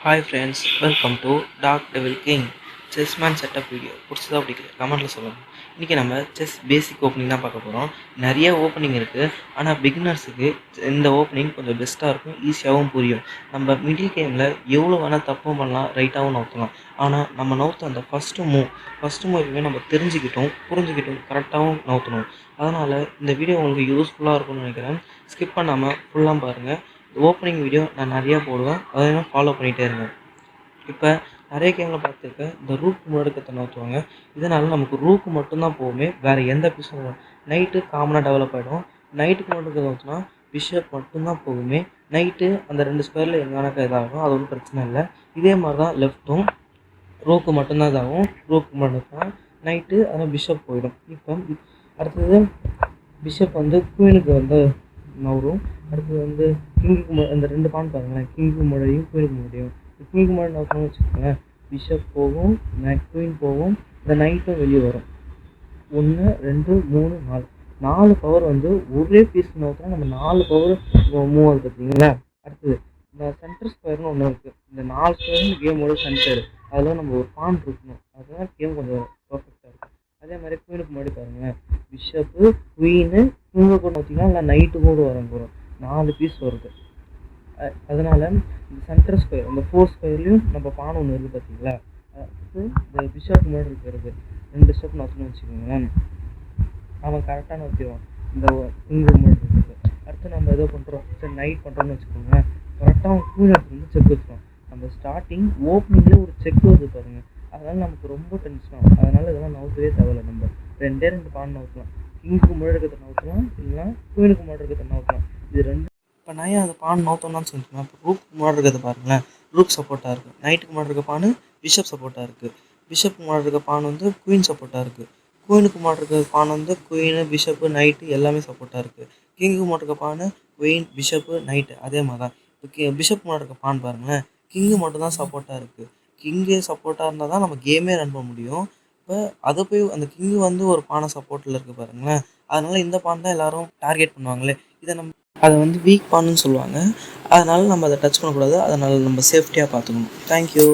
Hi friends, welcome to dark devil king chessman setup video. பிடிச்சதா பிடிக்கல கமெண்ட்டில் சொல்லுங்கள். இன்றைக்கி நம்ம செஸ் பேசிக் ஓப்பனிங் தான் பார்க்க போகிறோம். நிறைய ஓப்பனிங் இருக்குது, ஆனால் பிகினர்ஸுக்கு இந்த ஓப்பனிங் கொஞ்சம் பெஸ்ட்டாக இருக்கும், ஈஸியாகவும் புரியும். நம்ம மிடில் கேமில் எவ்வளோ வேணால் தப்பும் பண்ணலாம், ரைட்டாகவும் நவுத்தலாம். ஆனால் நம்ம நவுத்த அந்த ஃபஸ்ட்டு மூவ்வே நம்ம தெரிஞ்சுக்கிட்டோம், புரிஞ்சுக்கிட்டோம், கரெக்டாகவும் நவுத்தணும். அதனால் இந்த வீடியோ உங்களுக்கு யூஸ்ஃபுல்லாக இருக்கும்னு நினைக்கிறேன். ஸ்கிப் பண்ணாமல் ஃபுல்லாக பாருங்கள். ஓப்பனிங் வீடியோ நான் நிறையா போடுவேன், அதையும் ஃபாலோ பண்ணிகிட்டே இருங்க. இப்போ நிறைய கேமில் பார்த்துருக்கேன், இந்த ரூக் முன்னெடுக்கத்தை நோத்துவாங்க. இதனால் நமக்கு ரூக்கு மட்டும்தான் போகுமே, வேறு எந்த பீஸும் நைட்டு காமனாக டெவலப் ஆகிடும். நைட்டுக்கு முன்னெடுக்க நோத்துனா பிஷப் மட்டும்தான் போகுமே. நைட்டு அந்த 2 ஸ்கொயரில் எங்கேனாக்கா இதாகும், அது ஒன்றும் பிரச்சனை இல்லை. இதே மாதிரி தான் லெஃப்ட்டும் ரூக்கு மட்டும்தான் இதாகும். ரூக்கு முன்னெடுத்தா நைட்டு அதனால் பிஷப் போயிடும். இப்போ அடுத்தது பிஷப் குயினுக்கு நவரும். அடுத்தது கிங்குக்கு அந்த 2 பான் பாருங்களேன், கிங்குக்கு முன்னாடியும் குயினுக்கு முன்னாடியும். குயினுக்கு முன்னாடி நோக்கணும்னு வச்சுக்கோங்களேன், பிஷப் போகும், குயின் போகும், இந்த நைட்டும் வெளியே வரும். 1 2 3 4 4 பவர் ஒரே பீஸ் நோக்கினா நம்ம 4 பவர் மூவ் ஆகுது பார்த்தீங்களா. அடுத்தது இந்த சென்டர் ஸ்கொயர்னு ஒன்று இருக்குது. இந்த 4 ஸ்கொயர்னு கேமோட சென்டர், அதில் நம்ம ஒரு பான் இருக்கணும், அதுதான் கேம் கொஞ்சம் பர்ஃபெக்டாக இருக்கும். அதே மாதிரி குயினுக்கு முன்னாடி பாருங்களேன், பிஷப்பு குயினு இவங்க கூட பார்த்தீங்கன்னா இல்லை நைட்டு கூட வரும் 4 பீஸ் வருது. அதனால் இந்த சென்டர் ஸ்கொயர், இந்த 4 ஸ்கொயர்லேயும் நம்ம பானை ஒன்று இருக்குது பார்த்தீங்களா. அடுத்து இந்த பிஷப் முன்னாடி இருக்கிறது 2 ஸ்டெப் நோக்கணும்னு வச்சுக்கோங்களேன், அவன் கரெக்டாக நோக்கிடுவான். இந்த இங்கே முன்னாடி இருக்குது. அடுத்து நம்ம எதோ பண்ணுறோம், சரி நைட் பண்ணுறோம்னு வச்சுக்கோங்களேன், கரெக்டாக அவன் குயின் எடுத்து செக் வச்சுருவான். நம்ம ஸ்டார்டிங் ஓப்பனிங்லேயே ஒரு செக் வருது பாருங்கள், அதனால் நமக்கு ரொம்ப டென்ஷன் ஆகும். அதனால் இதெல்லாம் நவுத்தவே தேவையில்லை. நம்ம 2 பான் நவுத்தலாம். கிங்குக்கு முன்னாடி இருக்கிறத நவுத்தலாம், இல்லைனா குயினுக்கு முன்னாடி இருக்கிறத நவுத்தலாம். இது 2. இப்போ நான் ஏன் அந்த பான் நவுத்தோம்னு சொல்லிட்டுனா, இப்போ ரூக்கு முன்னாடி இருக்கிறத பாருங்களேன், ரூக் சப்போர்ட்டாக இருக்குது. நைட்டுக்கு முன்னாடி இருக்க பான் பிஷப் சப்போர்ட்டாக இருக்குது. பிஷப்புக்கு முன்னாடி இருக்க பான் குயின் சப்போர்ட்டாக இருக்குது. குயினுக்கு முன்னாடி இருக்க பான் குயின் பிஷப்பு நைட்டு எல்லாமே சப்போர்ட்டாக இருக்குது. கிங்குக்கு முன்னாடி இருக்க பான் குயின் பிஷப்பு நைட்டு அதே மாதிரி தான். இப்போ பிஷப் முன்னாடி இருக்க பான் பாருங்களேன், கிங்கு மட்டும் தான் சப்போர்ட்டாக இருக்குது. கிங்கு சப்போர்ட்டாக இருந்தால் தான் நம்ம கேமே ரன் பண்ண முடியும். இப்போ அதை போய் அந்த கிங்கு ஒரு பானை சப்போர்ட்டில் இருக்குது பாருங்களேன், அதனால் இந்த பான் தான் எல்லோரும் டார்கெட் பண்ணுவாங்களே. இதை நம்ம அதை வீக் பான்னு சொல்லுவாங்க. அதனால் நம்ம அதை டச் பண்ணக்கூடாது. அதனால் நம்ம சேஃப்டியாக பார்த்துக்கணும். தேங்க்யூ.